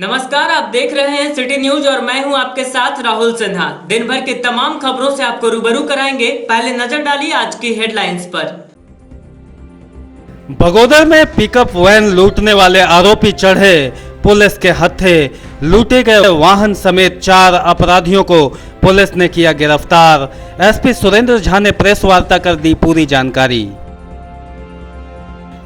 नमस्कार, आप देख रहे हैं सिटी न्यूज और मैं हूं आपके साथ राहुल सिन्हा। दिन भर की तमाम खबरों से आपको रूबरू कराएंगे। पहले नजर डालिए आज की हेडलाइंस पर। बगोदर में पिकअप वैन लूटने वाले आरोपी चढ़े पुलिस के हत्थे। लूटे गए वाहन समेत 4 अपराधियों को पुलिस ने किया गिरफ्तार। एसपी सुरेंद्र झा ने प्रेस वार्ता कर दी पूरी जानकारी।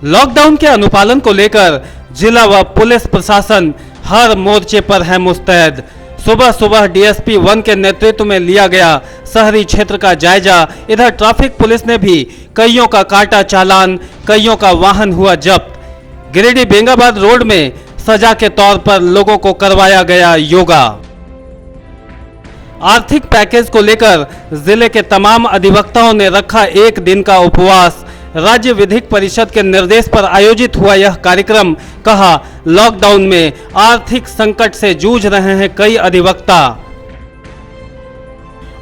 लॉकडाउन के अनुपालन को लेकर जिला व पुलिस प्रशासन हर मोर्चे पर है मुस्तैद। सुबह सुबह डीएसपी 1 के नेतृत्व में लिया गया शहरी क्षेत्र का जायजा। इधर ट्रैफिक पुलिस ने भी कईयों का काटा चालान, कईयों का वाहन हुआ जब्त। गिरिडीह बेंगाबाद रोड में सजा के तौर पर लोगों को करवाया गया योगा। आर्थिक पैकेज को लेकर जिले के तमाम अधिवक्ताओं ने रखा 1 दिन का उपवास। राज्य विधिक परिषद के निर्देश पर आयोजित हुआ यह कार्यक्रम। कहा, लॉकडाउन में आर्थिक संकट से जूझ रहे हैं कई अधिवक्ता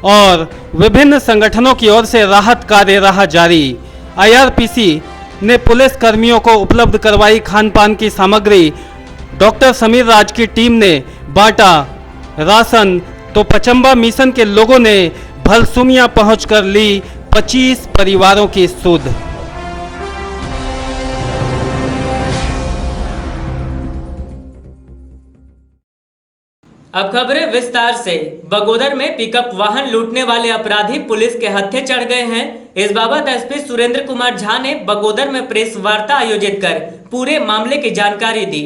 और विभिन्न संगठनों की ओर से राहत कार्य रहा जारी। आईआरपीसी ने पुलिस कर्मियों को उपलब्ध करवाई खान पान की सामग्री। डॉक्टर समीर राज की टीम ने बांटा राशन, तो पचम्बा मिशन के लोगों ने भलसुमिया पहुंचकर ली 25 परिवारों की सुध। अब खबरें विस्तार से। बगोदर में पिकअप वाहन लूटने वाले अपराधी पुलिस के हत्थे चढ़ गए हैं। इस बाबत एसपी सुरेंद्र कुमार झा ने बगोदर में प्रेस वार्ता आयोजित कर पूरे मामले की जानकारी दी।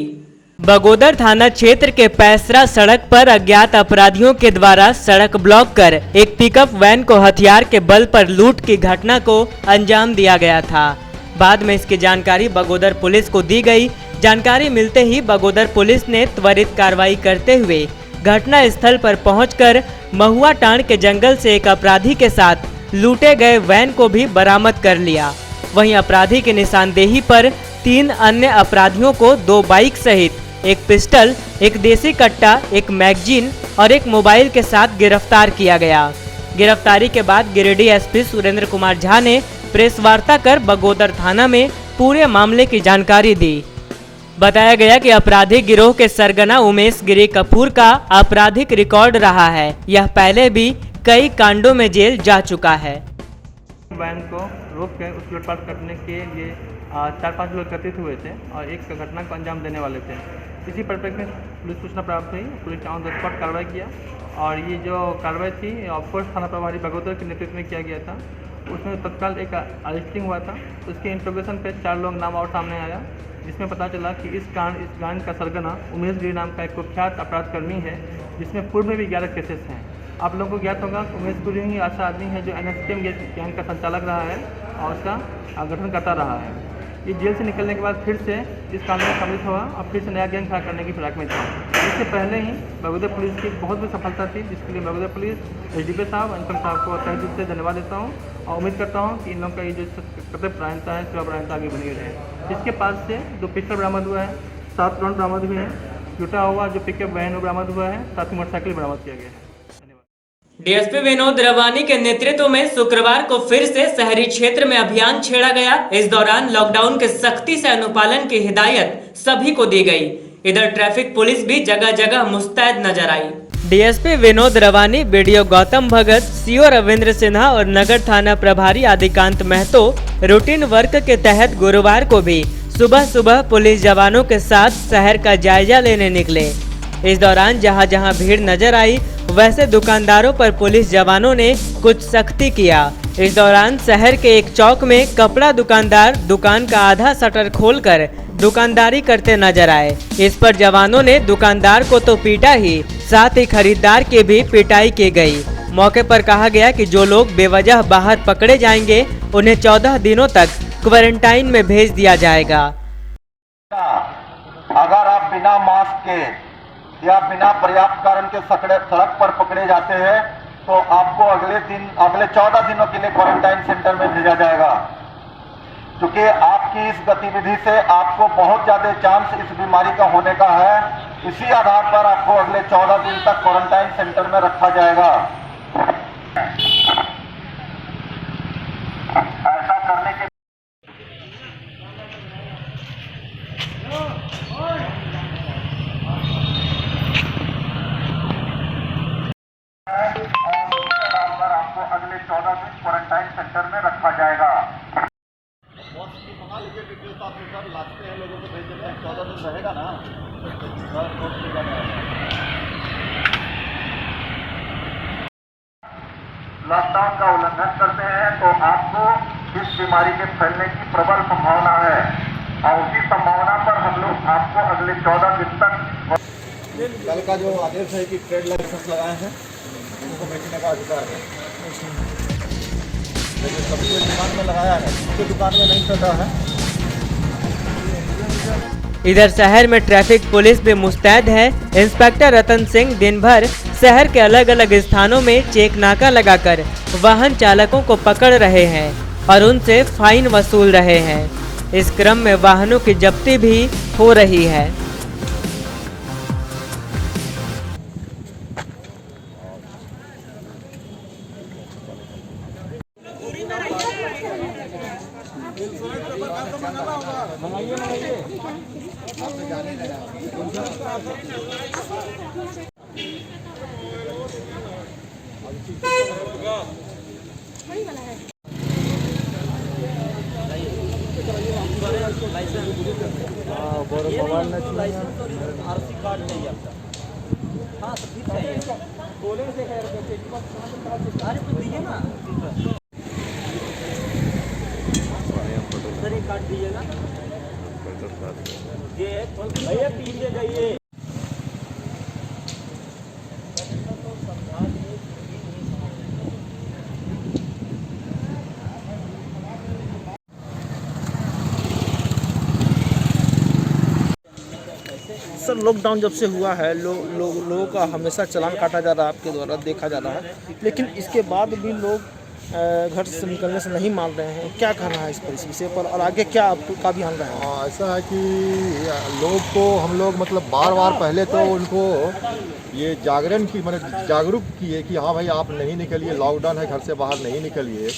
बगोदर थाना क्षेत्र के पैसरा सड़क पर अज्ञात अपराधियों के द्वारा सड़क ब्लॉक कर एक पिकअप वैन को हथियार के बल पर लूट की घटना को अंजाम दिया गया था। बाद में इसकी जानकारी बगोदर पुलिस को दी गई। जानकारी मिलते ही बगोदर पुलिस ने त्वरित कार्रवाई करते हुए घटना स्थल पर पहुंचकर महुआ टांड के जंगल से एक अपराधी के साथ लूटे गए वैन को भी बरामद कर लिया। वहीं अपराधी की निशानदेही पर 3 अन्य अपराधियों को 2 बाइक सहित एक पिस्टल, एक देसी कट्टा, एक मैगजीन और एक मोबाइल के साथ गिरफ्तार किया गया। गिरफ्तारी के बाद गिरिडीह एसपी सुरेंद्र कुमार झा ने प्रेस वार्ता कर बगोदर थाना में पूरे मामले की जानकारी दी। बताया गया कि आपराधिक गिरोह के सरगना उमेश गिरी कपूर का आपराधिक रिकॉर्ड रहा है। यह पहले भी कई कांडों में जेल जा चुका है। वैन को रोक कर उस लूटपाट करने के लिए 4-5 लोग एकत्रित हुए थे और एक घटना को अंजाम देने वाले थे। इसी परिप्रेक्ष्य में पुलिस सूचना प्राप्त हुई, पुलिस ने ऑन द स्पॉट कार्रवाई किया और ये जो कार्रवाई थी ऑफकोर्स थाना प्रभारी बगोदर के नेतृत्व में किया गया था। उसमें तत्काल एक अरेस्टिंग हुआ था। उसके इंट्रोगेशन पे 4 लोग नाम और सामने आया, जिसमें पता चला कि इस कांड का सरगना उमेश गिरी नाम का एक कुख्यात अपराधकर्मी है, जिसमें पूर्व में भी 11 केसेस हैं। आप लोगों को ज्ञात होगा उमेश गिरी ही ऐसा आदमी है जो एनएसटीएम गैंग का संचालक रहा है और उसका गठन करता रहा है। ये जेल से निकलने के बाद फिर से इस कांड में सम्मिलित हुआ और फिर से नया गैंग खड़ा करने की फिराक में था। इससे पहले ही बगोदर पुलिस की बहुत बड़ी सफलता थी, जिसके लिए बगोदर पुलिस एसडीपी साहब, अंकल साहब को तहे दिल से धन्यवाद देता हूँ और उम्मीद करता हूँ कि इन लोगों का ये जो कर्तव्यपरायणता है, सेवापरायणता आगे बनी रहे। इसके पास से 2 पिस्टल बरामद हुआ है, 7 राउंड बरामद हुए हैं, टूटा हुआ जो पिकअप वैन बरामद हुआ है, साथ ही मोटरसाइकिल बरामद किया गया है। डीएसपी विनोद रवानी के नेतृत्व में शुक्रवार को फिर से शहरी क्षेत्र में अभियान छेड़ा गया। इस दौरान लॉकडाउन के सख्ती से अनुपालन की हिदायत सभी को दी गई। इधर ट्रैफिक पुलिस भी जगह जगह मुस्तैद नजर आई। डीएसपी विनोद रवानी, बीडीओ गौतम भगत, सीओ रविंद्र सिन्हा और नगर थाना प्रभारी आदिकांत महतो रूटीन वर्क के तहत गुरुवार को भी सुबह सुबह पुलिस जवानों के साथ शहर का जायजा लेने निकले। इस दौरान जहां जहां भीड़ नजर आई, वैसे दुकानदारों पर पुलिस जवानों ने कुछ सख्ती किया। इस दौरान शहर के एक चौक में कपड़ा दुकानदार दुकान का आधा शटर खोलकर दुकानदारी करते नजर आए। इस पर जवानों ने दुकानदार को तो पीटा ही, साथ ही खरीदार की भी पिटाई की गई। मौके पर कहा गया कि जो लोग बेवजह बाहर पकड़े जाएंगे उन्हें 14 दिनों तक क्वारंटाइन में भेज दिया जाएगा। अगर आप बिना मास्क के या बिना पर्याप्त कारण के सड़क पर पकड़े जाते हैं तो आपको अगले 14 दिनों के लिए क्वारंटाइन सेंटर में भेजा जाएगा। क्योंकि आपकी इस गतिविधि से आपको बहुत ज्यादा चांस इस बीमारी का होने का है। इसी आधार पर आपको अगले 14 दिन तक क्वारंटाइन सेंटर में रखा जाएगा। ऐसा करने के लॉकडाउन का उल्लंघन करते हैं तो आपको इस बीमारी के फैलने की प्रबल संभावना है और उसी संभावना पर हम लोग आपको अगले 14 दिन तक कल का जो आदेश है कि ट्रेड लाइसेंस लगाए हैं उनको बेचने का अधिकार है, लेकिन सबकी दुकान में लगाया है, सबकी दुकान में नहीं चल रहा है। इधर शहर में ट्रैफिक पुलिस भी मुस्तैद है। इंस्पेक्टर रतन सिंह दिन भर शहर के अलग अलग स्थानों में चेक नाका लगाकर वाहन चालकों को पकड़ रहे हैं और उनसे फाइन वसूल रहे हैं। इस क्रम में वाहनों की जब्ती भी हो रही है। सर लॉकडाउन जब से हुआ है लोगों का हमेशा चालान काटा जा रहा है, आपके द्वारा देखा जा रहा है, लेकिन इसके बाद भी लोग घर से निकलने से नहीं मान रहे हैं। क्या कहना है इस पर, इस विषय पर, और आगे क्या आपका भी ध्यान रहा है? ऐसा है कि लोग को हम लोग मतलब बार बार पहले तो उनको ये जागरण की मतलब जागरूक किए कि हाँ भाई आप नहीं निकलिए, लॉकडाउन है, घर से बाहर नहीं निकलिए।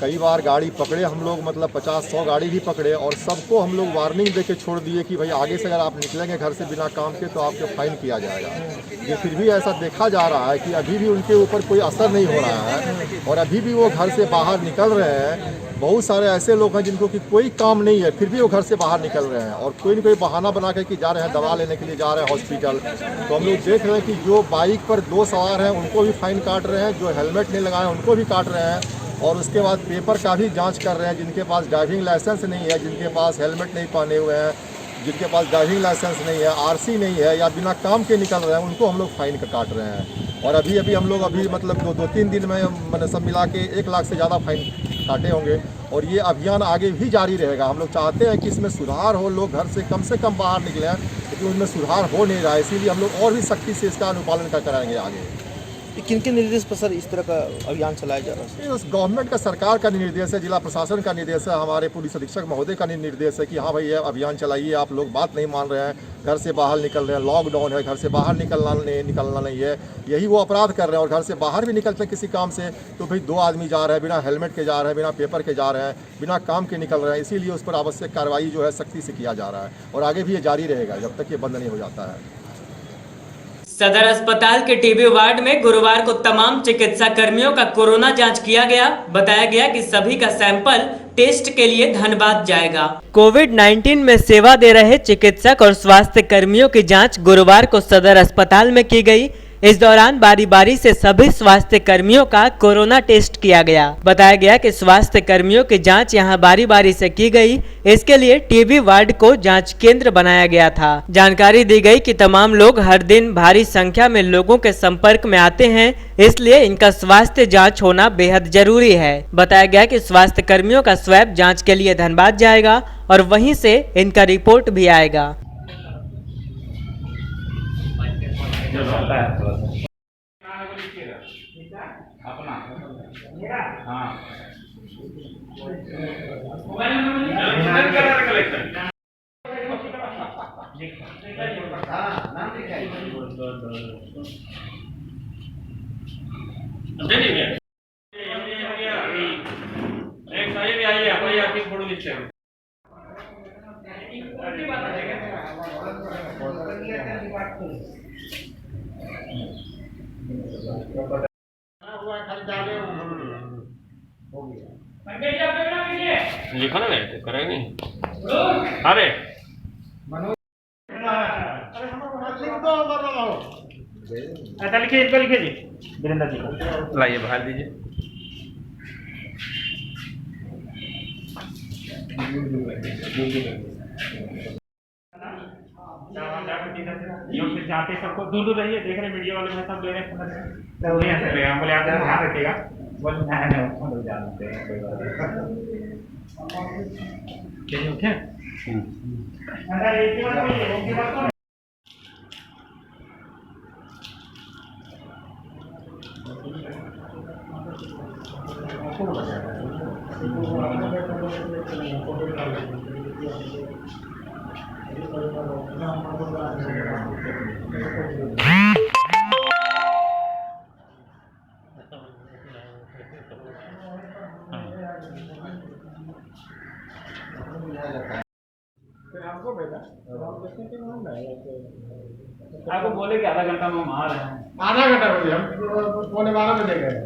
कई बार गाड़ी पकड़े हम लोग, मतलब 50-100 गाड़ी भी पकड़े और सबको हम लोग वार्निंग दे के छोड़ दिए कि भाई आगे से अगर आप निकलेंगे घर से बिना काम के तो आपको फाइन किया जाएगा। ये फिर भी ऐसा देखा जा रहा है कि अभी भी उनके ऊपर कोई असर नहीं हो रहा है और अभी भी वो घर से बाहर निकल रहे हैं। बहुत सारे ऐसे लोग हैं जिनको कि कोई काम नहीं है फिर भी वो घर से बाहर निकल रहे हैं और कोई न कोई बहाना बना के कि जा रहे हैं दवा लेने के लिए, जा रहे हैं हॉस्पिटल। तो हम लोग देख रहे हैं कि जो बाइक पर 2 सवार हैं उनको भी फाइन काट रहे हैं, जो हेलमेट नहीं लगाए उनको भी काट रहे हैं और उसके बाद पेपर का भी जांच कर रहे हैं। जिनके पास ड्राइविंग लाइसेंस नहीं है, जिनके पास हेलमेट नहीं पहने हुए हैं, जिनके पास ड्राइविंग लाइसेंस नहीं है, आरसी नहीं है या बिना काम के निकल रहे हैं, उनको हम लोग फाइन काट रहे हैं। और अभी हम लोग मतलब 2-3 दिन में मैंने सब मिला के 1 लाख से ज़्यादा फाइन काटे होंगे और ये अभियान आगे भी जारी रहेगा। हम लोग चाहते हैं कि इसमें सुधार हो, लोग घर से कम बाहर निकले हैं, लेकिन उनमें सुधार हो नहीं रहा है। इसीलिए हम लोग और भी सख्ती से इसका अनुपालन कराएंगे आगे। किन किन निर्देश पर सर इस तरह का अभियान चलाया जा रहा है? उस गवर्नमेंट का, सरकार का निर्देश है, जिला प्रशासन का निर्देश है, हमारे पुलिस अधीक्षक महोदय का निर्देश है कि हाँ भाई ये अभियान चलाइए। आप लोग बात नहीं मान रहे हैं, घर से बाहर निकल रहे हैं, लॉकडाउन है, घर से बाहर निकलना नहीं है, यही वो अपराध कर रहे हैं। और घर से बाहर भी निकलते हैं किसी काम से तो भाई 2 आदमी जा रहे हैं, बिना हेलमेट के जा रहे हैं, बिना पेपर के जा रहे हैं, बिना काम के निकल रहे हैं। इसीलिए उस पर आवश्यक कार्रवाई जो है सख्ती से किया जा रहा है और आगे भी ये जारी रहेगा जब तक ये बंद नहीं हो जाता है। सदर अस्पताल के टीबी वार्ड में गुरुवार को तमाम चिकित्सा कर्मियों का कोरोना जांच किया गया। बताया गया कि सभी का सैंपल टेस्ट के लिए धनबाद जाएगा। कोविड-19 में सेवा दे रहे चिकित्सक और स्वास्थ्य कर्मियों की जांच गुरुवार को सदर अस्पताल में की गई। इस दौरान बारी बारी से सभी स्वास्थ्य कर्मियों का कोरोना टेस्ट किया गया। बताया गया कि स्वास्थ्य कर्मियों की जांच यहां बारी बारी से की गई। इसके लिए टीबी वार्ड को जांच केंद्र बनाया गया था। जानकारी दी गई कि तमाम लोग हर दिन भारी संख्या में लोगों के संपर्क में आते हैं, इसलिए इनका स्वास्थ्य जांच होना बेहद जरूरी है। बताया गया कि स्वास्थ्य कर्मियों का स्वैब जांच के लिए धनबाद जाएगा और वहीं से इनका रिपोर्ट भी आएगा। लिखो ना करेगा नहीं। अरे ऐसा लिखिए, इनको लिखिए जी, वीरेंद्र जी को लाइए बाहर दीजिए। जाते सबको दूर दूर रहिए, देख रहे मीडिया वाले में सब ले रहे हैं, नहीं ऐसे रहेगा, बोले आप ध्यान रखिएगा, बोले नहीं जानते हैं कोई बात। आपको बोले कि आधा घंटा में हम आ रहे हैं, आधा घंटा बोले, हम 11:15 बजे गए।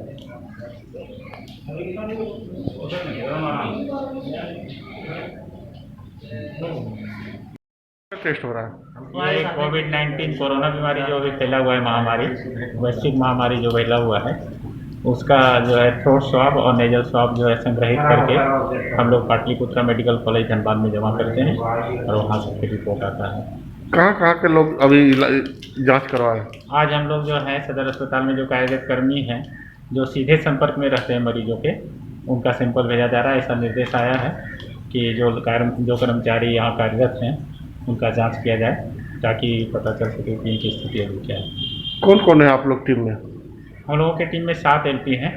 टेस्ट हो रहा है ये कोविड-19 कोरोना बीमारी जो अभी फैला हुआ है, महामारी, वैश्विक महामारी जो फैला हुआ है, उसका जो है थ्रोट स्वाब और नेजल स्वाब जो है संग्रहित करके हम लोग पाटलिपुत्रा मेडिकल कॉलेज धनबाद में जमा करते हैं और वहाँ से फिर रिपोर्ट आता है। कहाँ के लोग अभी जांच करवाए? आज हम लोग जो है सदर अस्पताल में जो कार्यरत कर्मी हैं, जो सीधे संपर्क में रहते हैं मरीजों के, उनका सैंपल भेजा जा रहा है। ऐसा निर्देश आया है कि जो कर्मचारी यहाँ कार्यरत हैं उनका जांच किया जाए ताकि पता चल सके कि इनकी स्थिति अभी क्या है। कौन कौन है आप लोग टीम में? हम लोगों की टीम में 7 एलपी हैं,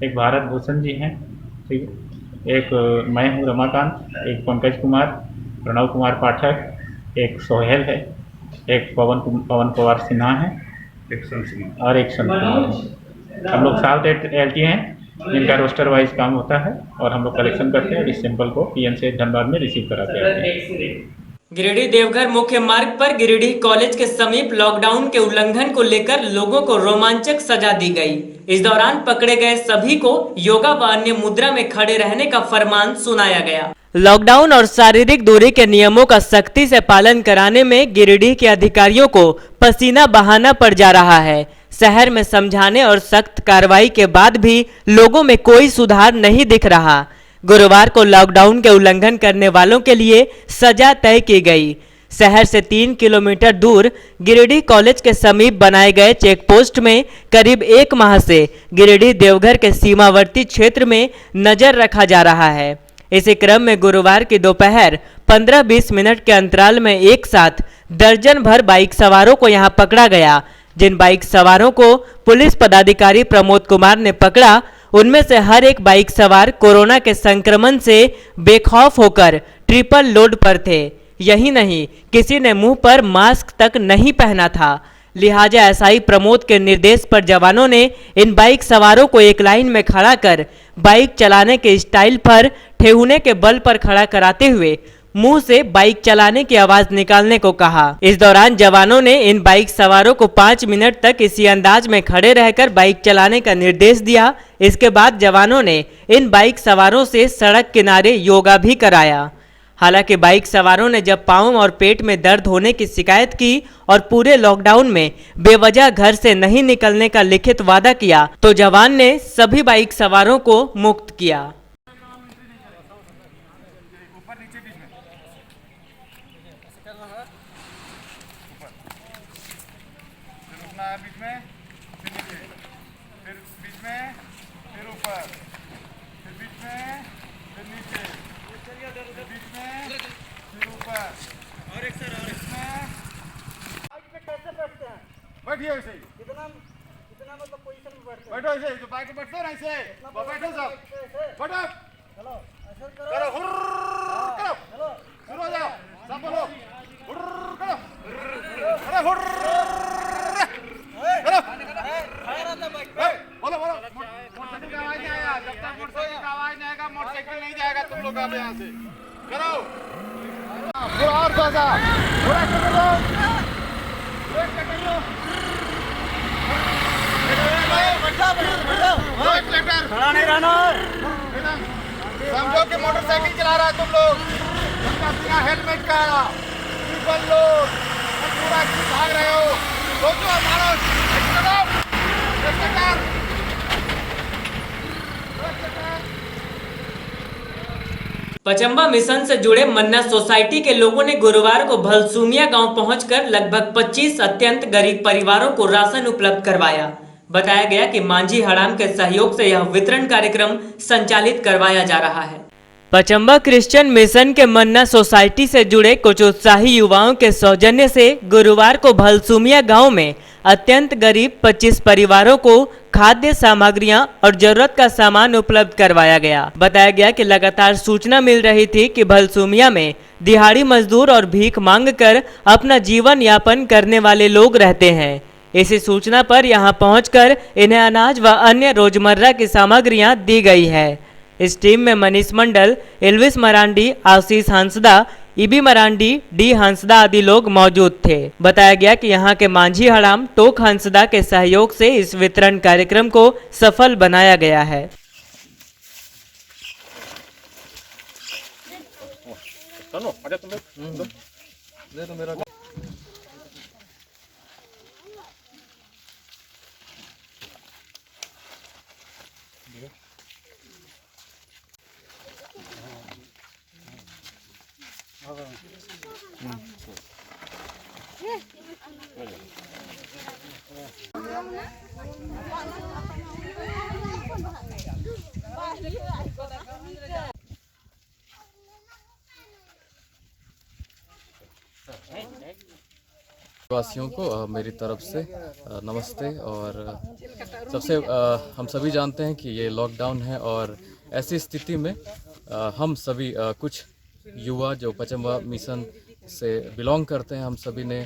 एक भारत भूषण जी हैं, ठीक है, एक मैं हूँ रमाकांत, एक पंकज कुमार, प्रणव कुमार पाठक, एक सोहेल है, एक पवन पवार सिन्हा है, और एक संत कुमार। हम लोग 7 एलटी हैं जिनका रोस्टर वाइज काम होता है और हम लोग कलेक्शन करते हैं और इस सैंपल को पीएमसीएच धनबाद में रिसीव कराते हैं। गिरिडीह देवघर मुख्य मार्ग पर गिरिडीह कॉलेज के समीप लॉकडाउन के उल्लंघन को लेकर लोगों को रोमांचक सजा दी गई। इस दौरान पकड़े गए सभी को योगा व अन्य मुद्रा में खड़े रहने का फरमान सुनाया गया। लॉकडाउन और शारीरिक दूरी के नियमों का सख्ती से पालन कराने में गिरिडीह के अधिकारियों को पसीना बहाना पड़ जा रहा है। शहर में समझाने और सख्त कार्रवाई के बाद भी लोगों में कोई सुधार नहीं दिख रहा। गुरुवार को लॉकडाउन के उल्लंघन करने वालों के लिए सजा तय की गई। शहर से 3 किलोमीटर दूर गिरिडीह कॉलेज के समीप बनाए गए चेक पोस्ट में करीब 1 माह से गिरिडीह देवघर के सीमावर्ती क्षेत्र में नजर रखा जा रहा है। इसी क्रम में गुरुवार की दोपहर 15-20 मिनट के अंतराल में एक साथ दर्जन भर बाइक सवारों को यहां पकड़ा गया। जिन बाइक सवारों को पुलिस पदाधिकारी प्रमोद कुमार ने पकड़ा, उनमें से हर एक बाइक सवार कोरोना के संक्रमण से बेखौफ होकर ट्रिपल लोड पर थे। यही नहीं, किसी ने मुंह पर मास्क तक नहीं पहना था। लिहाजा एसआई प्रमोद के निर्देश पर जवानों ने इन बाइक सवारों को एक लाइन में खड़ा कर बाइक चलाने के स्टाइल पर ठेहुने के बल पर खड़ा कराते हुए मुंह से बाइक चलाने की आवाज निकालने को कहा। इस दौरान जवानों ने इन बाइक सवारों को 5 मिनट तक इसी अंदाज में खड़े रहकर बाइक चलाने का निर्देश दिया। इसके बाद जवानों ने इन बाइक सवारों से सड़क किनारे योगा भी कराया। हालांकि बाइक सवारों ने जब पांव और पेट में दर्द होने की शिकायत की और पूरे लॉकडाउन में बेवजह घर से नहीं निकलने का लिखित वादा किया, तो जवान ने सभी बाइक सवारों को मुक्त किया। बीच में, फिर बीच में, फिर ऊपर, फिर बीच में, फिर नीचे, बीच में, फिर ऊपर, और एक सर, और इसमें बाइक पे कैसे बैठते हैं? बैठिए ऐसे ही। कितना मतलब पोजीशन में बैठते हैं? बैठो ऐसे, जो बाइक पे बैठते हैं ना ऐसे, वो बैठो सब, बैठो, चलो, ऐसे करो, हुर्र करो, चलो, शुरू हो जाओ, सब बोलो, हुर्र करो, अरे हुर्र बोलो बोलो, मोटरसाइकिल का आवाज नहीं आया, जब तक मोटरसाइकिल का आवाज नहीं आएगा मोटरसाइकिल नहीं जाएगा तुम लोग अब यहाँ से। करो पूरा और थोड़ा पूरा करो, ब्रेक करो, खड़ा नहीं रहना। समझो कि मोटरसाइकिल चला रहा है तुम लोग, बिना हेलमेट का ट्रिपल लोड, पूरा भाग रहे हो, सोचो मारो। पचम्बा मिशन से जुड़े मन्ना सोसाइटी के लोगों ने गुरुवार को भलसूमिया गांव पहुंचकर लगभग 25 अत्यंत गरीब परिवारों को राशन उपलब्ध करवाया। बताया गया कि मांझी हड़ाम के सहयोग से यह वितरण कार्यक्रम संचालित करवाया जा रहा है। पचम्बा क्रिश्चियन मिशन के मन्ना सोसाइटी से जुड़े कुछ उत्साही युवाओं के सौजन्य से गुरुवार को भलसूमिया गांव में अत्यंत गरीब 25 परिवारों को खाद्य सामग्रियां और जरूरत का सामान उपलब्ध करवाया गया। बताया गया कि लगातार सूचना मिल रही थी कि भलसूमिया में दिहाड़ी मजदूर और भीख मांगकर अपना जीवन यापन करने वाले लोग रहते हैं। इसी सूचना पर यहां पहुंचकर इन्हें अनाज व अन्य रोजमर्रा की सामग्रियां दी गई है। इस टीम में मनीष मंडल, एल्विस मरांडी, आशीष हंसदा, ईबी मरांडी, डी हंसदा आदि लोग मौजूद थे। बताया गया कि यहां के मांझी हड़ाम टोक हंसदा के सहयोग से इस वितरण कार्यक्रम को सफल बनाया गया है। वासियों को मेरी तरफ से नमस्ते। और सबसे हम सभी जानते हैं कि ये लॉकडाउन है और ऐसी स्थिति में हम सभी कुछ युवा जो पचम्बा मिशन से बिलोंग करते हैं, हम सभी ने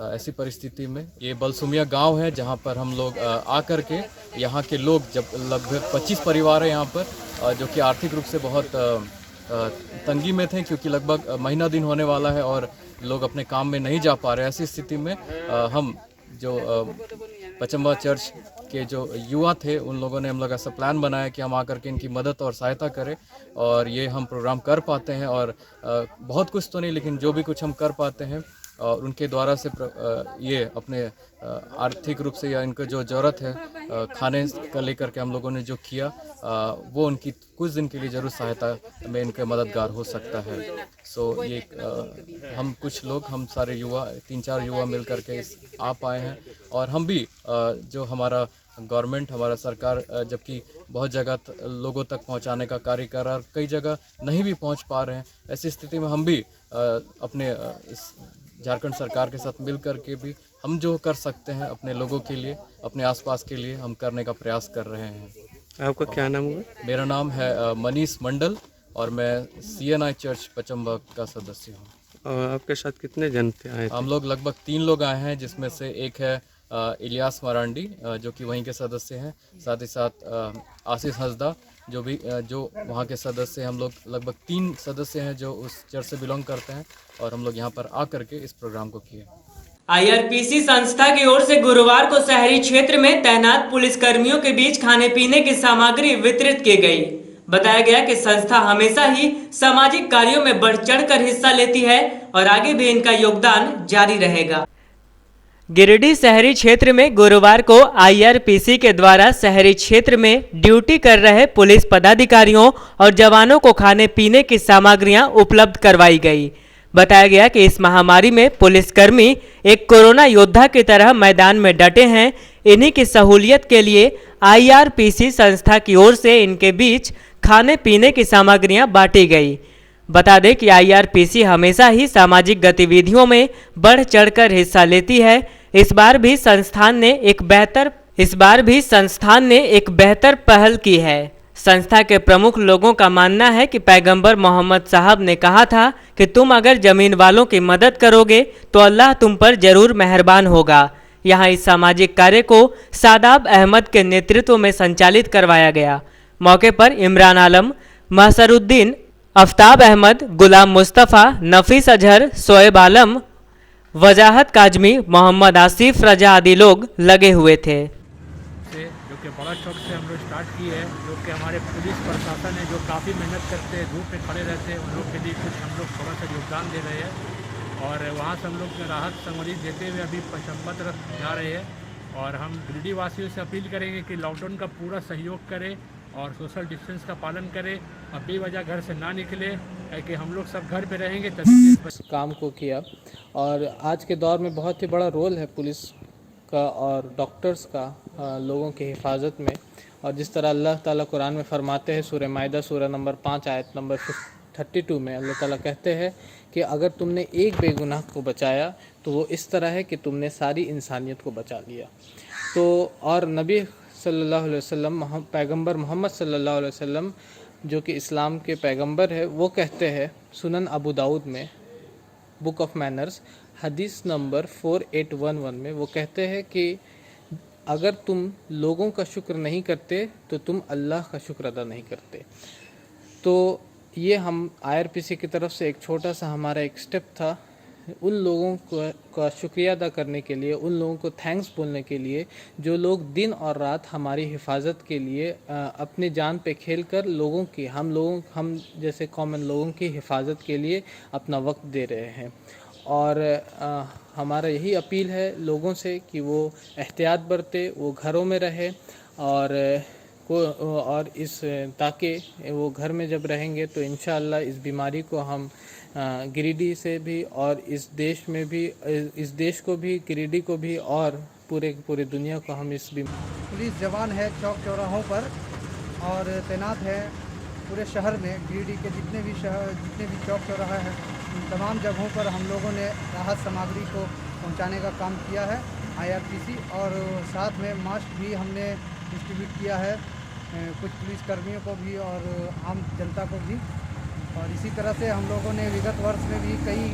ऐसी परिस्थिति में, ये भलसूमिया गांव है जहां पर हम लोग आकर के यहाँ के लोग, जब लगभग 25 परिवार है यहाँ पर जो कि आर्थिक रूप से बहुत तंगी में थे क्योंकि लगभग महीना दिन होने वाला है और लोग अपने काम में नहीं जा पा रहे। ऐसी स्थिति में हम जो पचम्बा चर्च के जो युवा थे उन लोगों ने हम लोग ऐसा प्लान बनाया कि हम आकर के इनकी मदद और सहायता करें और ये हम प्रोग्राम कर पाते हैं। और बहुत कुछ तो नहीं, लेकिन जो भी कुछ हम कर पाते हैं और उनके द्वारा से ये अपने आर्थिक रूप से या इनको जो ज़रूरत है खाने का लेकर के हम लोगों ने जो किया वो उनकी कुछ दिन के लिए ज़रूर सहायता में इनके मददगार हो सकता है। सो ये हम कुछ लोग, हम सारे युवा, 3-4 युवा मिल कर के आ पाए हैं और हम भी जो हमारा गवर्नमेंट, हमारा सरकार जबकि बहुत जगह लोगों तक पहुंचाने का कार्य कर रहा है, कई जगह नहीं भी पहुंच पा रहे हैं। ऐसी स्थिति में हम भी अपने झारखंड सरकार के साथ मिल कर के भी हम जो कर सकते हैं अपने लोगों के लिए, अपने आसपास के लिए हम करने का प्रयास कर रहे हैं। आपका क्या नाम होगा? मेरा नाम है मनीष मंडल और मैं CNI चर्च पचम्बा का सदस्य हूँ। और आपके साथ कितने जन आए थे? हम लोग लगभग 3 लोग आए हैं, जिसमें से एक है इलियास मरांडी जो कि वहीं के सदस्य हैं, साथ ही साथ आशीष हंसदा जो वहाँ के सदस्य हैं। हम लोग लगभग 3 सदस्य हैं जो उस चर्च से बिलोंग करते हैं और हम लोग यहाँ पर आकर के इस प्रोग्राम को किए। IRPC संस्था की ओर से गुरुवार को शहरी क्षेत्र में तैनात पुलिसकर्मियों के बीच खाने पीने की सामग्री वितरित की गई। बताया गया कि संस्था हमेशा ही सामाजिक कार्यों में बढ़ चढ़कर हिस्सा लेती है और आगे भी इनका योगदान जारी रहेगा। गिरिडीह शहरी क्षेत्र में गुरुवार को IRPC के द्वारा शहरी क्षेत्र में ड्यूटी कर रहे पुलिस पदाधिकारियों और जवानों को खाने पीने की सामग्रियां उपलब्ध करवाई गई। बताया गया कि इस महामारी में पुलिसकर्मी एक कोरोना योद्धा की तरह मैदान में डटे हैं। इन्हीं की सहूलियत के लिए IRPC संस्था की ओर से इनके बीच खाने पीने की सामग्रियां बांटी गई। बता दें कि IRPC हमेशा ही सामाजिक गतिविधियों में बढ़ चढ़कर हिस्सा लेती है। इस बार भी संस्थान ने एक बेहतर पहल की है। संस्था के प्रमुख लोगों का मानना है कि पैगंबर मोहम्मद साहब ने कहा था कि तुम अगर जमीन वालों की मदद करोगे तो अल्लाह तुम पर जरूर मेहरबान होगा। यहाँ इस सामाजिक कार्य को सादाब अहमद के नेतृत्व में संचालित करवाया गया। मौके पर इमरान आलम, महसरुद्दीन, आफ्ताब अहमद, गुलाम मुस्तफ़ा, नफीस अजहर, शोएब आलम, वजाहत काजमी, मोहम्मद आसिफ रजा आदि लोग लगे हुए थे। जो कि बड़ा शौक से हम लोग स्टार्ट किए हैं, जो कि हमारे पुलिस प्रशासन है जो काफ़ी मेहनत करते हैं, धूप में खड़े रहते हैं, उन लोग के लिए कुछ हम लोग थोड़ा सा योगदान दे रहे हैं। और वहाँ से हम लोग राहत सामग्री देते हुए अभी पचम्बा तरफ जा रहे हैं। और हम गिरिडीह वासियों से अपील करेंगे कि लॉकडाउन का पूरा सहयोग करें और सोशल डिस्टेंस का पालन करें और बेवजह घर से ना निकले कि हम लोग सब घर पे रहेंगे तभी इस काम को किया। और आज के दौर में बहुत ही बड़ा रोल है पुलिस का और डॉक्टर्स का लोगों की हिफाजत में। और जिस तरह अल्लाह ताला कुरान में फरमाते हैं, सूरह माइदा सूरह नंबर 5 आयत नंबर 32 में अल्लाह ताला कहते हैं कि अगर तुमने एक बेगुनाह को बचाया तो वो इस तरह है कि तुमने सारी इंसानियत को बचा लिया। तो और नबी सल्लल्लाहु अलैहि वसल्लम पैगंबर मोहम्मद सल्लल्लाहु अलैहि वसल्लम जो कि इस्लाम के पैगंबर है, वो कहते हैं सुनन अबू दाऊद में बुक ऑफ मैनर्स हदीस नंबर 4811 में वो कहते हैं कि अगर तुम लोगों का शुक्र नहीं करते तो तुम अल्लाह का शुक्र अदा नहीं करते। तो ये हम IRPC की तरफ से एक छोटा सा हमारा एक स्टेप था उन लोगों का शुक्रिया अदा करने के लिए, उन लोगों को थैंक्स बोलने के लिए जो लोग दिन और रात हमारी हिफाजत के लिए अपनी जान पे खेल कर लोगों की हम जैसे कॉमन लोगों की हिफाजत के लिए अपना वक्त दे रहे हैं। और हमारा यही अपील है लोगों से कि वो एहतियात बरते, वो घरों में रहे और इस ताकि वो घर में जब रहेंगे तो इंशाअल्लाह इस बीमारी को हम गिरिडीह से भी और इस देश में भी, इस देश को भी, गिरिडीह को भी और पूरे दुनिया को हम इस पुलिस जवान है चौक चौराहों पर और तैनात है पूरे शहर में। गिरिडीह के जितने भी चौक चौराहा है उन तमाम जगहों पर हम लोगों ने राहत सामग्री को पहुंचाने का काम किया है IRPC। और साथ में मास्क भी हमने डिस्ट्रीब्यूट किया है कुछ पुलिसकर्मियों को भी और आम जनता को भी। और इसी तरह से हम लोगों ने विगत वर्ष में भी कई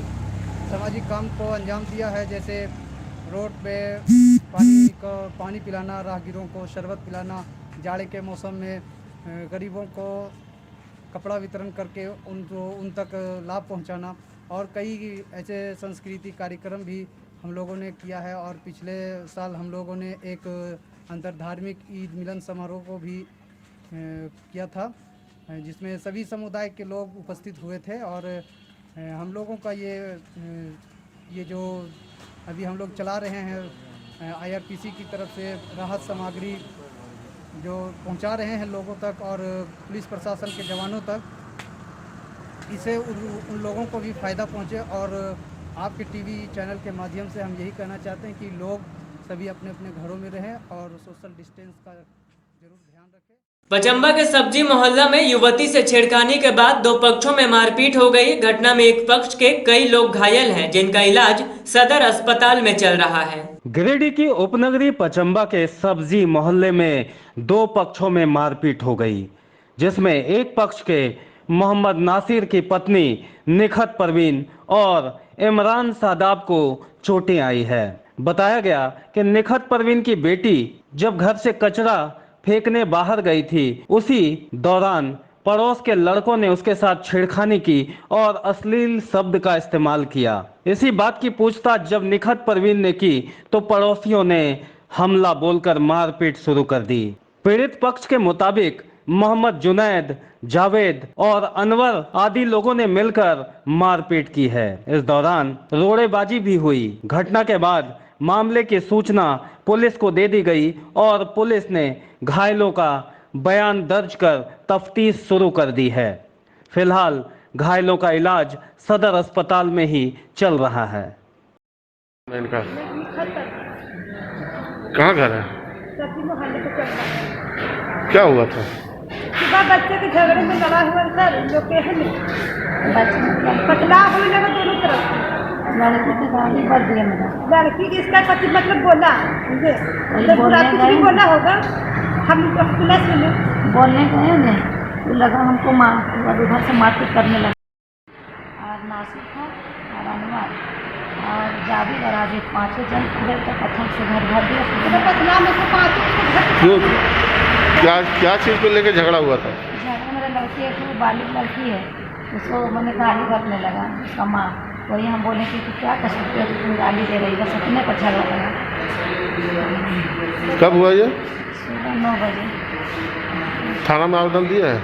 सामाजिक काम को अंजाम दिया है, जैसे रोड पे पानी पिलाना, राहगीरों को शरबत पिलाना, जाड़े के मौसम में गरीबों को कपड़ा वितरण करके उन तक लाभ पहुंचाना। और कई ऐसे सांस्कृतिक कार्यक्रम भी हम लोगों ने किया है। और पिछले साल हम लोगों ने एक अंतरधार्मिक ईद मिलन समारोह को भी किया था जिसमें सभी समुदाय के लोग उपस्थित हुए थे। और हम लोगों का ये जो अभी हम लोग चला रहे हैं IRPC की तरफ से राहत सामग्री जो पहुंचा रहे हैं लोगों तक और पुलिस प्रशासन के जवानों तक, इससे उन लोगों को भी फ़ायदा पहुंचे। और आपके TV चैनल के माध्यम से हम यही कहना चाहते हैं कि लोग सभी अपने अपने घरों में रहें और सोशल डिस्टेंस का जरूर ध्यान रखें। पचम्बा के सब्जी मोहल्ला में युवती से छेड़खानी के बाद दो पक्षों में मारपीट हो गई। घटना में एक पक्ष के कई लोग घायल हैं जिनका इलाज सदर अस्पताल में चल रहा है। गिरिडीह की उपनगरी पचम्बा के सब्जी मोहल्ले में दो पक्षों में मारपीट हो गई, जिसमें एक पक्ष के मोहम्मद नासिर की पत्नी निखत परवीन और इमरान सादाब को चोटें आई है। बताया गया कि निखत परवीन की बेटी जब घर से कचरा फेंकने बाहर गई थी, उसी दौरान पड़ोस के लड़कों ने उसके साथ छेड़खानी की और अश्लील शब्द का इस्तेमाल किया। इसी बात की पूछताछ जब निखत परवीन ने की तो पड़ोसियों ने हमला बोलकर मारपीट शुरू कर दी। पीड़ित पक्ष के मुताबिक मोहम्मद जुनैद, जावेद और अनवर आदि लोगों ने मिलकर मारपीट की है। इस दौरान रोड़ेबाजी भी हुई। घटना के बाद मामले की सूचना पुलिस को दे दी गई और पुलिस ने घायलों का बयान दर्ज कर तफ्तीश शुरू कर दी है। फिलहाल घायलों का इलाज सदर अस्पताल में ही चल रहा है। इनका कहाँ घर है? क्या हुआ था? सुबह बच्चे के झगड़े में लड़ा हुआ सर, लोग पतला होने लगा दोनों तरफ। लड़की की गाली बढ़ दिया मेरा। लड़की की इसका पति मतलब बोला मुझे, कुछ भी बोला होगा, हम सुना सुने बोलने गए उन्हें तो लगा हमको मार, उधर से मारपीट करने लगा। और नासिर था और अनवर और जावेद और आगे 5 जन पूरे तक पत्थर से घर भर दिया। पतला में से 5 क्या चीज़ को लेकर झगड़ा हुआ था? झगड़ा मेरा लड़की एक बालिग लड़की है, उसको मैंने गाली करने लगा उसका माँ। वही हम बोले कि क्या कर सकते हो, तुम गाली दे रही, बस अपने पर झगड़ा लगा। कब हुआ ये? सुबह 9 बजे। थाना में आवेदन दिया है?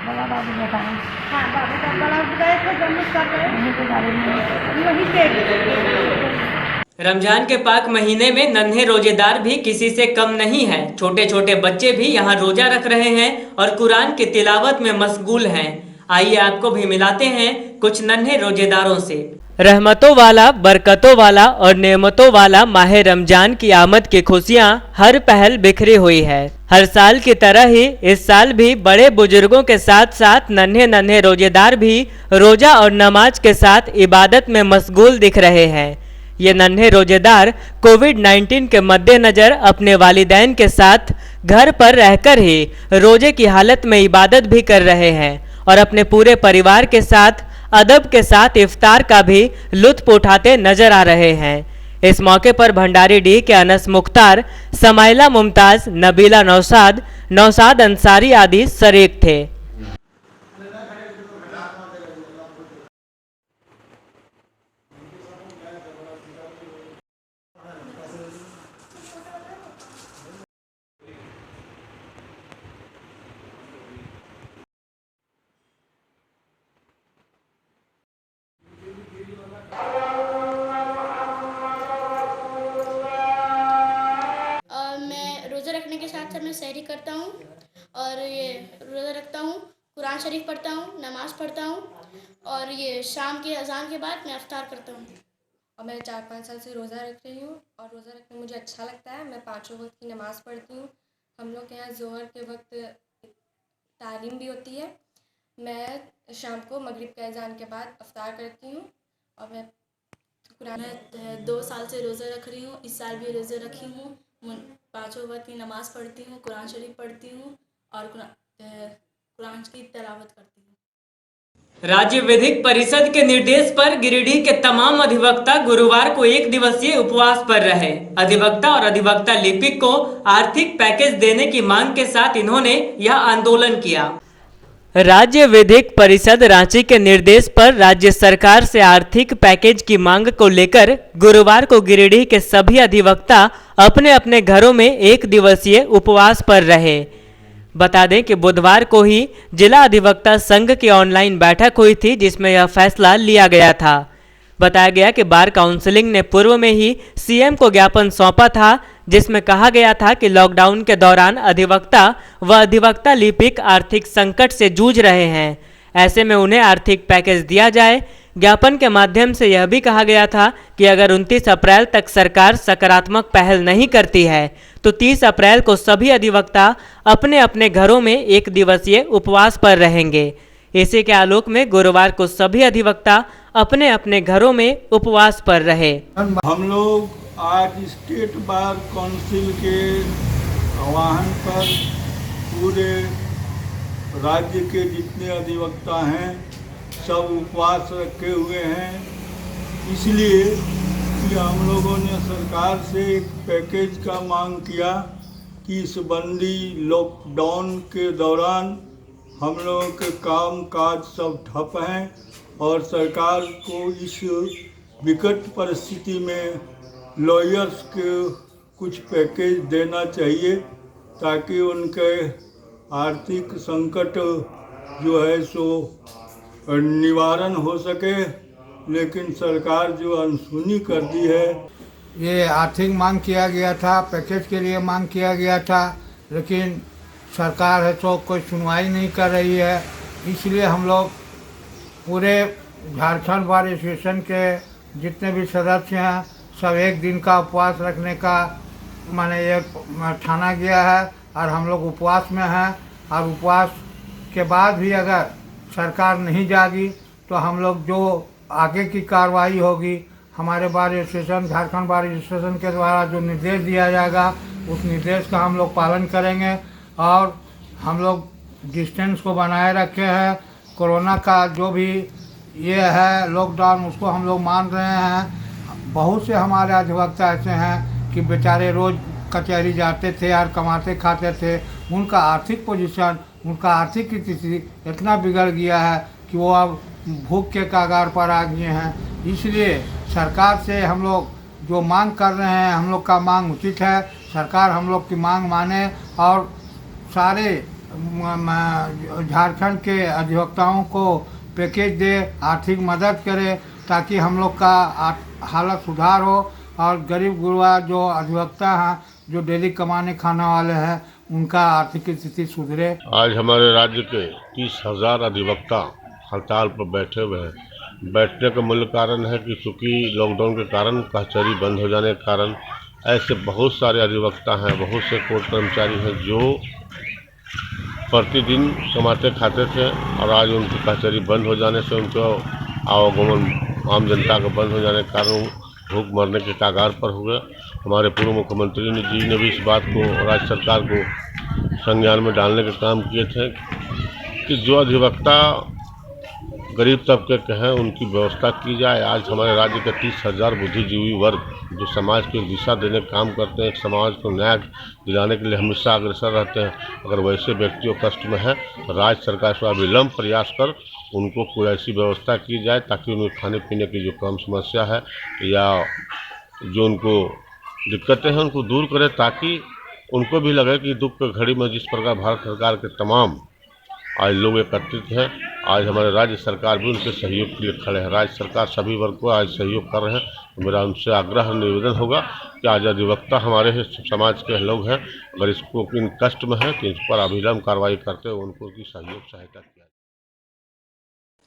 बड़ा बाबू बेटा है। हाँ बाबू का बड़ा गए थे जम्मू कर गए वहीं पे गाड़ी में वहीं से। रमजान के पाक महीने में नन्हे रोजेदार भी किसी से कम नहीं है। छोटे छोटे बच्चे भी यहाँ रोजा रख रहे हैं और कुरान की तिलावत में मशगूल हैं। आइए आपको भी मिलाते हैं कुछ नन्हे रोजेदारों से। रहमतों वाला, बरकतों वाला और नेमतों वाला माह रमजान की आमद की खुशियां हर पहल बिखरी हुई है। हर साल की तरह ही इस साल भी बड़े बुजुर्गों के साथ साथ नन्हे नन्हे रोजेदार भी रोजा और नमाज के साथ इबादत में मशगूल दिख रहे हैं। ये नन्हे रोजेदार कोविड-19 के मद्देनजर अपने वालिदैन के साथ घर पर रहकर ही रोजे की हालत में इबादत भी कर रहे हैं और अपने पूरे परिवार के साथ अदब के साथ इफ्तार का भी लुत्फ उठाते नजर आ रहे हैं। इस मौके पर भंडारी डी के अनस मुख्तार, समाइला मुमताज, नबीला नौसाद, नौसाद अंसारी आदि शरीक थे। रखने के साथ साथ मैं सहरी करता हूँ और ये रोज़ा रखता हूँ, कुरान शरीफ पढ़ता हूँ, नमाज़ पढ़ता हूँ और ये शाम के अजान के बाद मैं इफ्तार करता हूँ। और मैं 4-5 साल से रोज़ा रख रही हूँ और रोज़ा रखना मुझे अच्छा लगता है। मैं 5 वक्त की नमाज़ पढ़ती हूँ। हम लोग के यहाँ ज़ोहर के वक्त तालीम भी होती है। मैं शाम को मगरिब के अजान के बाद इफ्तार करती हूँ और मैं कुरान 2 साल से रोज़ा रख रही हूँ। इस साल भी रोज़ा रखी हूँ। 5 वक्त की नमाज़ पढ़ती हूँ, कुरान शरीफ पढ़ती हूँ और कुरान की तिलावत करती हूँ। राज्य विधिक परिषद के निर्देश पर गिरिडीह के तमाम अधिवक्ता गुरुवार को 1 दिवसीय उपवास पर रहे। अधिवक्ता और अधिवक्ता लिपिक को आर्थिक पैकेज देने की मांग के साथ इन्होंने यह आंदोलन किया। राज्य विधिक परिषद रांची के निर्देश पर राज्य सरकार से आर्थिक पैकेज की मांग को लेकर गुरुवार को गिरिडीह के सभी अधिवक्ता अपने अपने घरों में 1 दिवसीय उपवास पर रहे। बता दें कि बुधवार को ही जिला अधिवक्ता संघ की ऑनलाइन बैठक हुई थी, जिसमें यह फैसला लिया गया था। बताया गया कि बार काउंसिलिंग ने पूर्व में ही सीएम को ज्ञापन सौंपा था, जिसमें कहा गया था कि लॉकडाउन के दौरान अधिवक्ता व अधिवक्ता लिपिक आर्थिक संकट से जूझ रहे हैं। ऐसे में उन्हें आर्थिक पैकेज दिया जाए। ज्ञापन के माध्यम से यह भी कहा गया था कि अगर 29 अप्रैल तक सरकार सकारात्मक पहल नहीं करती है तो 30 अप्रैल को सभी अधिवक्ता अपने अपने घरों में 1 दिवसीय उपवास पर रहेंगे। इसी के आलोक में गुरुवार को सभी अधिवक्ता अपने अपने घरों में उपवास पर रहे। हम लोग आज स्टेट बार काउंसिल के आह्वान पर पूरे राज्य के जितने अधिवक्ता हैं सब उपवास रखे हुए हैं, इसलिए कि हम लोगों ने सरकार से एक पैकेज का मांग किया कि इस बंदी लॉकडाउन के दौरान हम लोगों के काम काज सब ठप हैं और सरकार को इस विकट परिस्थिति में लॉयर्स के कुछ पैकेज देना चाहिए ताकि उनके आर्थिक संकट जो है सो निवारण हो सके। लेकिन सरकार जो अनसुनी कर दी है। ये आर्थिक मांग किया गया था, पैकेज के लिए मांग किया गया था, लेकिन सरकार है तो कोई सुनवाई नहीं कर रही है। इसलिए हम लोग पूरे झारखंड बार एसोसिएशन के जितने भी सदस्य हैं सब 1 दिन का उपवास रखने का माने ये ठाना गया है और हम लोग उपवास में हैं। और उपवास के बाद भी अगर सरकार नहीं जागी तो हम लोग जो आगे की कार्रवाई होगी हमारे bar association Jharkhand bar association के द्वारा जो निर्देश दिया जाएगा उस निर्देश का हम लोग पालन करेंगे। और हम लोग डिस्टेंस को बनाए रखे हैं। कोरोना का जो भी ये है लॉकडाउन उसको हम लोग मान रहे हैं। बहुत से हमारे अधिवक्ता ऐसे हैं कि बेचारे रोज़ कचहरी जाते थे और कमाते खाते थे, उनका आर्थिक पोजीशन, उनका आर्थिक स्थिति इतना बिगड़ गया है कि वो अब भूख के कगार पर आ गए हैं। इसलिए सरकार से हम लोग जो मांग कर रहे हैं हम लोग का मांग उचित है। सरकार हम लोग की मांग माने और सारे झारखंड के अधिवक्ताओं को पैकेज दे, आर्थिक मदद करे ताकि हम लोग का हालत सुधार हो और गरीब गुरबा जो अधिवक्ता हैं जो डेली कमाने खाने वाले हैं उनका आर्थिक स्थिति सुधरे। आज हमारे राज्य के 30,000 अधिवक्ता हड़ताल पर बैठे हुए हैं। बैठने का मूल कारण है कि चूँकि लॉकडाउन के कारण कचहरी बंद हो जाने के कारण ऐसे बहुत सारे अधिवक्ता हैं, बहुत से कोर्ट कर्मचारी हैं जो प्रतिदिन कमाते खाते थे और आज उनकी कचहरी बंद हो जाने से उनको आवागमन आम जनता का बंद हो जाने के कारण भूख मरने के कगार पर हुए। हमारे पूर्व मुख्यमंत्री जी ने भी इस बात को राज्य सरकार को संज्ञान में डालने का काम किए थे कि जो अधिवक्ता गरीब तबके के हैं उनकी व्यवस्था की जाए। आज हमारे राज्य के 30,000 बुद्धिजीवी वर्ग जो समाज को दिशा देने का काम करते हैं, समाज को न्याय दिलाने के लिए हमेशा अग्रसर रहते हैं, अगर वैसे व्यक्तियों कष्ट में है तो राज्य सरकार से अविलंब प्रयास कर उनको कोई ऐसी व्यवस्था की जाए ताकि उनके खाने पीने की जो कम समस्या है या जो उनको दिक्कतें हैं उनको दूर करें, ताकि उनको भी लगे कि दुख की घड़ी में जिस प्रकार भारत सरकार के तमाम आज लोग एकत्रित हैं, आज हमारे राज्य सरकार भी उनके सहयोग के लिए खड़े हैं। राज्य सरकार सभी वर्ग को आज सहयोग कर रहे हैं। तो मेरा उनसे आग्रह निवेदन होगा कि आज अधिवक्ता हमारे समाज के लोग हैं, अगर इसको इन कष्ट में है तो इस पर अविलंब कार्रवाई करते हुए उनको की सहयोग सहायता किया।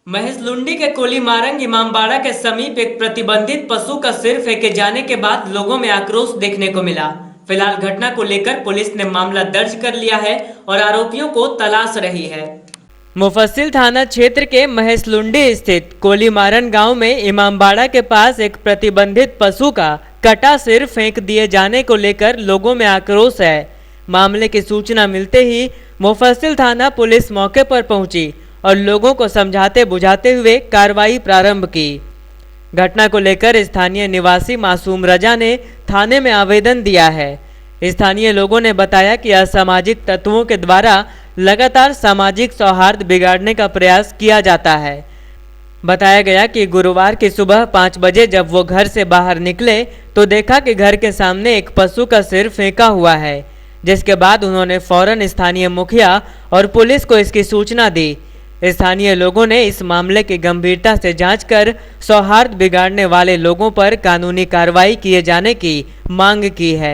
महेशलुंडी के कोलीमारंग इमामबाड़ा के समीप एक प्रतिबंधित पशु का सिर फेंके जाने के बाद लोगों में आक्रोश देखने को मिला। फिलहाल घटना को लेकर पुलिस ने मामला दर्ज कर लिया है और आरोपियों को तलाश रही है। मुफस्सिल थाना क्षेत्र के महेशलुंडी स्थित कोलीमारन गांव में इमामबाड़ा के पास एक प्रतिबंधित पशु का कटा सिर फेंक दिए जाने को लेकर लोगों में आक्रोश है। मामले की सूचना मिलते ही मुफस्सिल थाना पुलिस मौके पर पहुंची और लोगों को समझाते बुझाते हुए कार्रवाई प्रारंभ की। घटना को लेकर स्थानीय निवासी मासूम रजा ने थाने में आवेदन दिया है। स्थानीय लोगों ने बताया कि असामाजिक तत्वों के द्वारा लगातार सामाजिक सौहार्द बिगाड़ने का प्रयास किया जाता है। बताया गया कि गुरुवार की सुबह 5 बजे जब वो घर से बाहर निकले तो देखा कि घर के सामने एक पशु का सिर फेंका हुआ है, जिसके बाद उन्होंने फौरन स्थानीय मुखिया और पुलिस को इसकी सूचना दी। स्थानीय लोगों ने इस मामले की गंभीरता से जांच कर सौहार्द बिगाड़ने वाले लोगों पर कानूनी कार्रवाई किए जाने की मांग की है।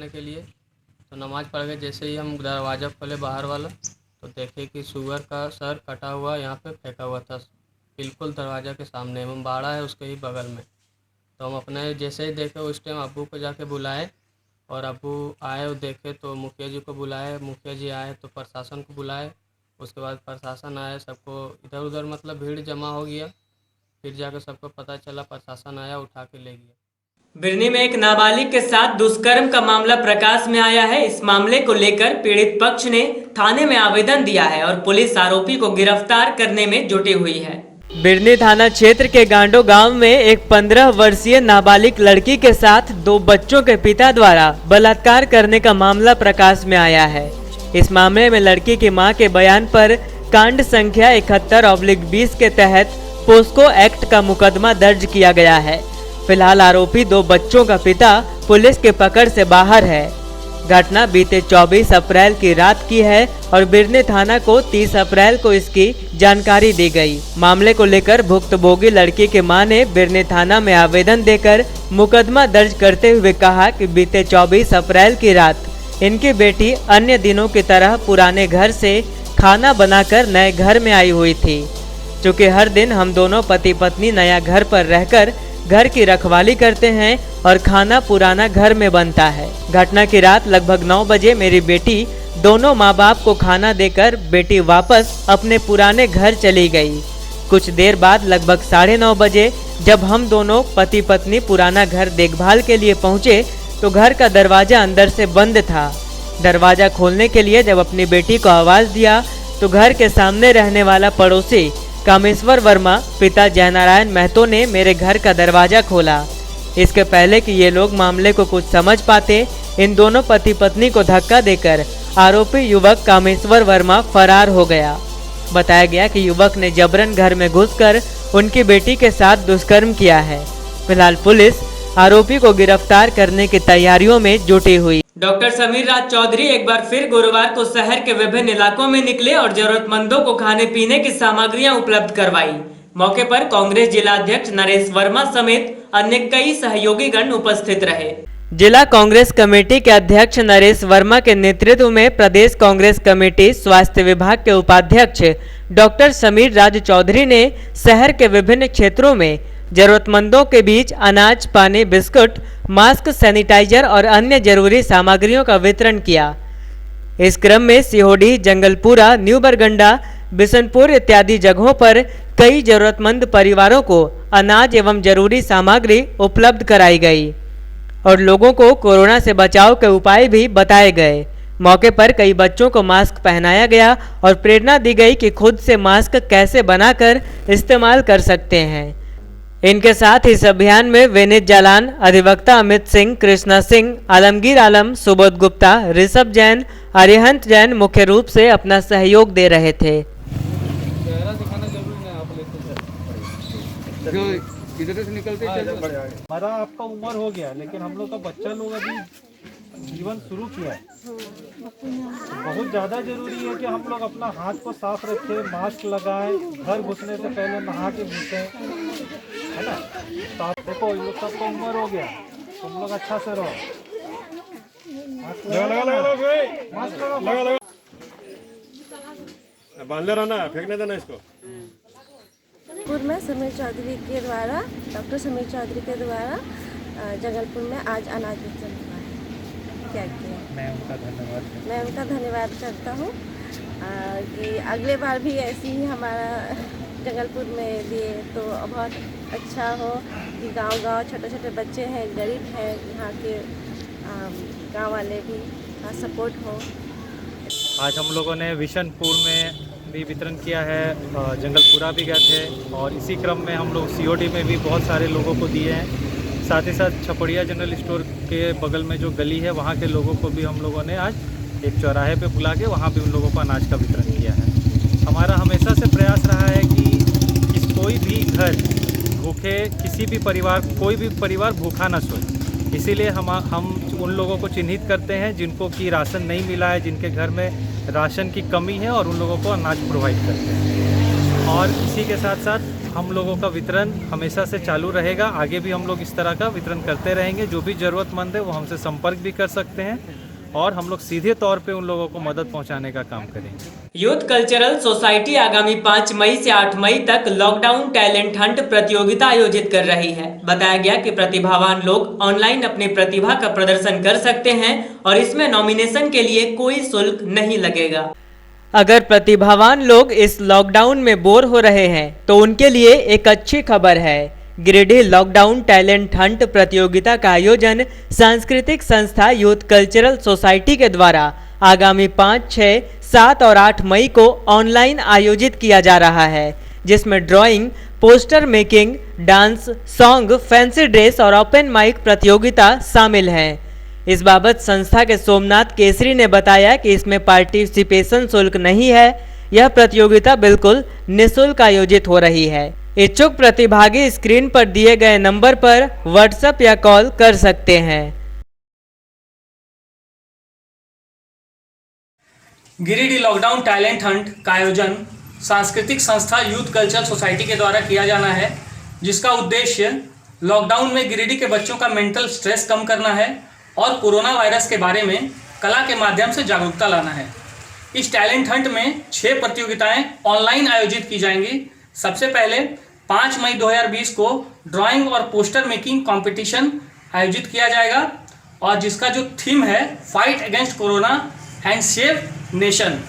के लिए तो नमाज पढ़ के जैसे ही हम दरवाज़ा खोले बाहर वाला तो देखे कि सुअर का सर कटा हुआ यहाँ पे फेंका हुआ था, बिल्कुल दरवाज़ा के सामने। इमामबाड़ा है उसके ही बगल में। तो हम अपने जैसे ही देखे उस टाइम अब्बू को जाके बुलाए और अब्बू आए और देखे तो मुखिया जी को बुलाए, मुखिया जी आए तो प्रशासन को बुलाए, उसके बाद प्रशासन आए, सबको इधर उधर मतलब भीड़ जमा हो गया। फिर जाकर सबको पता चला, प्रशासन आया उठा के ले गया। बिरनी में एक नाबालिग के साथ दुष्कर्म का मामला प्रकाश में आया है। इस मामले को लेकर पीड़ित पक्ष ने थाने में आवेदन दिया है और पुलिस आरोपी को गिरफ्तार करने में जुटी हुई है। बिरनी थाना क्षेत्र के गांडो गांव में एक 15 वर्षीय नाबालिग लड़की के साथ 2 बच्चों के पिता द्वारा बलात्कार करने का मामला प्रकाश में आया है। इस मामले में लड़की की मां के बयान पर कांड संख्या 71/20 के तहत पोस्को एक्ट का मुकदमा दर्ज किया गया है। फिलहाल आरोपी 2 बच्चों का पिता पुलिस के पकड़ से बाहर है। घटना बीते 24 अप्रैल की रात की है और बिरनी थाना को 30 अप्रैल को इसकी जानकारी दी गई। मामले को लेकर भुक्तभोगी लड़की की मां ने बिरनी थाना में आवेदन देकर मुकदमा दर्ज करते हुए कहा कि बीते 24 अप्रैल की रात इनकी बेटी अन्य दिनों की तरह पुराने घर से खाना बनाकर नए घर में आई हुई थी। चूँकि हर दिन हम दोनों पति पत्नी नया घर पर रहकर घर की रखवाली करते हैं और खाना पुराना घर में बनता है। घटना की रात लगभग 9 बजे मेरी बेटी दोनों माँ बाप को खाना देकर बेटी वापस अपने पुराने घर चली गई। कुछ देर बाद लगभग 9:30 बजे जब हम दोनों पति पत्नी पुराना घर देखभाल के लिए पहुँचे तो घर का दरवाजा अंदर से बंद था। दरवाजा खोलने के लिए जब अपनी बेटी को आवाज़ दिया तो घर के सामने रहने वाला पड़ोसी कामेश्वर वर्मा पिता जयनारायण महतो ने मेरे घर का दरवाज़ा खोला। इसके पहले कि ये लोग मामले को कुछ समझ पाते, इन दोनों पति पत्नी को धक्का देकर आरोपी युवक कामेश्वर वर्मा फरार हो गया। बताया गया कि युवक ने जबरन घर में घुसकर उनकी बेटी के साथ दुष्कर्म किया है। फिलहाल पुलिस आरोपी को गिरफ्तार करने की तैयारियों में जुटी हुई। डॉक्टर समीर राज चौधरी एक बार फिर गुरुवार को शहर के विभिन्न इलाकों में निकले और जरूरतमंदों को खाने पीने की सामग्रियां उपलब्ध करवाई। मौके पर कांग्रेस जिला अध्यक्ष नरेश वर्मा समेत अन्य कई सहयोगी गण उपस्थित रहे। जिला कांग्रेस कमेटी के अध्यक्ष नरेश वर्मा के नेतृत्व में प्रदेश कांग्रेस कमेटी स्वास्थ्य विभाग के उपाध्यक्ष डॉक्टर समीर राज चौधरी ने शहर के विभिन्न क्षेत्रों में जरूरतमंदों के बीच अनाज, पानी, बिस्कुट, मास्क, सैनिटाइजर और अन्य जरूरी सामग्रियों का वितरण किया। इस क्रम में सिहोडी, जंगलपुरा, न्यू बरगंडा, बिशनपुर इत्यादि जगहों पर कई जरूरतमंद परिवारों को अनाज एवं जरूरी सामग्री उपलब्ध कराई गई और लोगों को कोरोना से बचाव के उपाय भी बताए गए। मौके पर कई बच्चों को मास्क पहनाया गया और प्रेरणा दी गई कि खुद से मास्क कैसे बनाकर इस्तेमाल कर सकते हैं। इनके साथ इस अभियान में वेनित जालान, अधिवक्ता अमित सिंह, कृष्णा सिंह, आलमगीर आलम, सुबोध गुप्ता, ऋषभ जैन, अरिहंत जैन मुख्य रूप से अपना सहयोग दे रहे थे। इधर से निकलते हमारा आपका उम्र हो गया, लेकिन हम लोग का बच्चा लोग अभी जीवन शुरू किया है। बहुत ज़्यादा जरूरी है कि हम लोग अपना हाथ को साफ रखें, मास्क लगाएं, घर घुसने से पहले नहा के घुसें, है ना। तो आप देखो ये लोग सबका उम्र हो गया, तुम लोग अच्छा से रहो। बांधले रहना, फेंकने देना इसको। जगलपुर में समीर चौधरी के द्वारा, डॉक्टर समीर चौधरी के द्वारा जगलपुर में आज अनाज वितरण हुआ है। क्या किया, मैं उनका धन्यवाद करता हूँ कि अगले बार भी ऐसी ही हमारा जगलपुर में दिए तो बहुत अच्छा हो कि गांव-गांव छोटे छोटे बच्चे हैं, गरीब हैं, यहाँ के गांव वाले भी सपोर्ट हो। आज हम लोगों ने विशनपुर में भी वितरण किया है, जंगलपुरा भी गए थे और इसी क्रम में हम लोग सीओडी में भी बहुत सारे लोगों को दिए हैं। साथ ही साथ छपड़िया जनरल स्टोर के बगल में जो गली है वहाँ के लोगों को भी हम लोगों ने आज एक चौराहे पे बुला के वहाँ भी उन लोगों को अनाज का वितरण किया है। हमारा हमेशा से प्रयास रहा है कि कोई भी घर भूखे, किसी भी परिवार, कोई भी परिवार भूखा ना सोए। इसीलिए हम उन लोगों को चिन्हित करते हैं जिनको कि राशन नहीं मिला है, जिनके घर में राशन की कमी है, और उन लोगों को अनाज प्रोवाइड करते हैं। और इसी के साथ साथ हम लोगों का वितरण हमेशा से चालू रहेगा। आगे भी हम लोग इस तरह का वितरण करते रहेंगे। जो भी ज़रूरतमंद है वो हमसे संपर्क भी कर सकते हैं और हम लोग सीधे तौर पे उन लोगों को मदद पहुंचाने का काम करेंगे। यूथ कल्चरल सोसाइटी आगामी 5 मई से 8 मई तक लॉकडाउन टैलेंट हंट प्रतियोगिता आयोजित कर रही है। बताया गया कि प्रतिभावान लोग ऑनलाइन अपनी प्रतिभा का प्रदर्शन कर सकते हैं और इसमें नॉमिनेशन के लिए कोई शुल्क नहीं लगेगा। अगर प्रतिभावान लोग इस लॉकडाउन में बोर हो रहे हैं तो उनके लिए एक अच्छी खबर है। गिरिडीह लॉकडाउन टैलेंट हंट प्रतियोगिता का आयोजन सांस्कृतिक संस्था यूथ कल्चरल सोसाइटी के द्वारा आगामी 5, 6, 7 और 8 मई को ऑनलाइन आयोजित किया जा रहा है, जिसमें drawing, poster making, dance, song, fancy dress और ओपन माइक प्रतियोगिता शामिल हैं। इस बाबत संस्था के सोमनाथ केसरी ने बताया कि इसमें पार्टिसिपेशन शुल्क नहीं है। यह प्रतियोगिता बिल्कुल निःशुल्क आयोजित हो रही है। इच्छुक प्रतिभागी स्क्रीन पर दिए गए नंबर पर व्हाट्सएप या कॉल कर सकते हैं। गिरिडीह लॉकडाउन टैलेंट हंट का आयोजन सांस्कृतिक संस्था यूथ कल्चरल सोसाइटी के द्वारा किया जाना है, जिसका उद्देश्य लॉकडाउन में गिरिडीह के बच्चों का मेंटल स्ट्रेस कम करना है और कोरोना वायरस के बारे में कला के माध्यम से जागरूकता लाना है। इस टैलेंट हंट में 6 प्रतियोगिताएं ऑनलाइन आयोजित की जाएंगी। सबसे पहले 5 मई 2020 को ड्राइंग और पोस्टर मेकिंग कंपटीशन आयोजित किया जाएगा और जिसका जो थीम है fight against corona and save nation.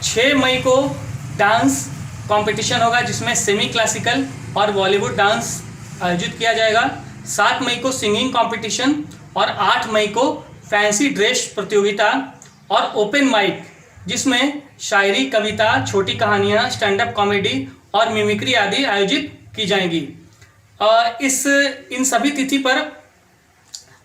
6 मई को डांस कंपटीशन होगा जिसमें सेमी क्लासिकल और बॉलीवुड डांस आयोजित किया जाएगा। 7 मई को सिंगिंग कंपटीशन और 8 मई को फैंसी ड्रेस प्रतियोगिता और ओपन माइक जिसमें शायरी, कविता, छोटी कहानियाँ, स्टैंड अप कॉमेडी और मिमिक्री आदि आयोजित की जाएंगी। इन सभी तिथि पर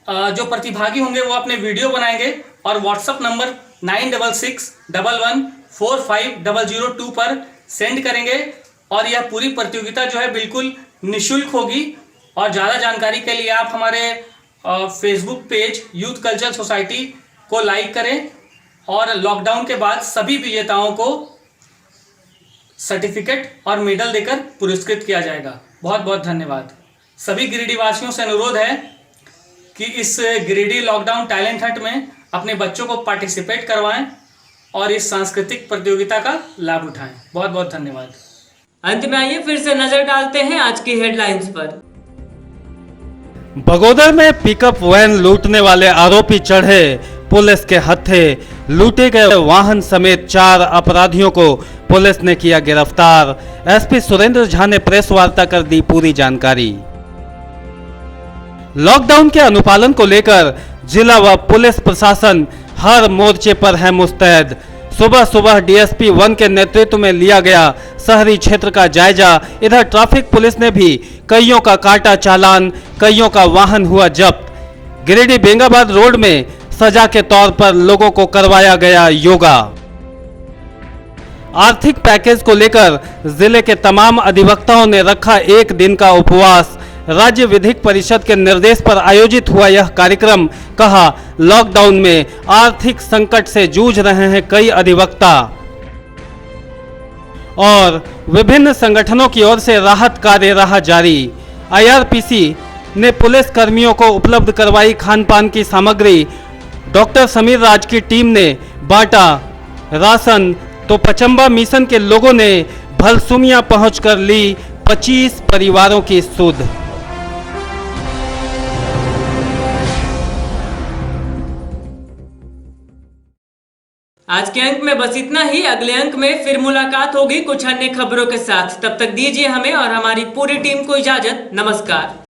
जो प्रतिभागी होंगे वो अपने वीडियो बनाएंगे और व्हाट्सएप नंबर 9611114502 पर सेंड करेंगे और यह पूरी प्रतियोगिता जो है बिल्कुल निःशुल्क होगी। और ज़्यादा जानकारी के लिए आप हमारे Facebook page youth cultural society को लाइक करें और लॉकडाउन के बाद सभी विजेताओं को सर्टिफिकेट और मेडल देकर पुरस्कृत किया जाएगा। बहुत बहुत धन्यवाद। सभी गिरिडीह वासियों से अनुरोध है कि इस गिरिडीह लॉकडाउन टैलेंट हंट में अपने बच्चों को पार्टिसिपेट करवाएं और इस सांस्कृतिक प्रतियोगिता का लाभ उठाएं। बहुत बहुत धन्यवाद। अंत में आइए फिर से नजर डालते हैं आज की हेडलाइंस पर। बगोदर में पिकअप वैन लूटने वाले आरोपी चढ़े पुलिस के हत्थे। लूटे गए वाहन समेत 4 अपराधियों को पुलिस ने किया गिरफ्तार। एसपी सुरेंद्र झा ने प्रेस वार्ता कर दी पूरी जानकारी। लॉकडाउन के अनुपालन को लेकर जिला व पुलिस प्रशासन हर मोर्चे पर है मुस्तैद। सुबह सुबह डीएसपी 1 के नेतृत्व में लिया गया शहरी क्षेत्र का जायजा। इधर ट्रैफिक पुलिस ने भी कईयों का काटा चालान, कईयों का वाहन हुआ जब्त। गिरिडीह बेंगाबाद रोड में सजा के तौर पर लोगों को करवाया गया योगा। आर्थिक पैकेज को लेकर जिले के तमाम अधिवक्ताओं ने रखा 1 दिन का उपवास। राज्य विधिक परिषद के निर्देश पर आयोजित हुआ यह कार्यक्रम। कहा, लॉकडाउन में आर्थिक संकट से जूझ रहे हैं कई अधिवक्ता और विभिन्न संगठनों की ओर से राहत कार्य रहा जारी। आईआरपीसी ने पुलिस कर्मियों को उपलब्ध करवाई खान पान की सामग्री। डॉक्टर समीर राज की टीम ने बांटा राशन, तो पचम्बा मिशन के लोगों ने भलसुमिया पहुंचकर ली 25 परिवारों की सुध। आज के अंक में बस इतना ही। अगले अंक में फिर मुलाकात होगी कुछ अन्य खबरों के साथ। तब तक दीजिए हमें और हमारी पूरी टीम को इजाजत। नमस्कार।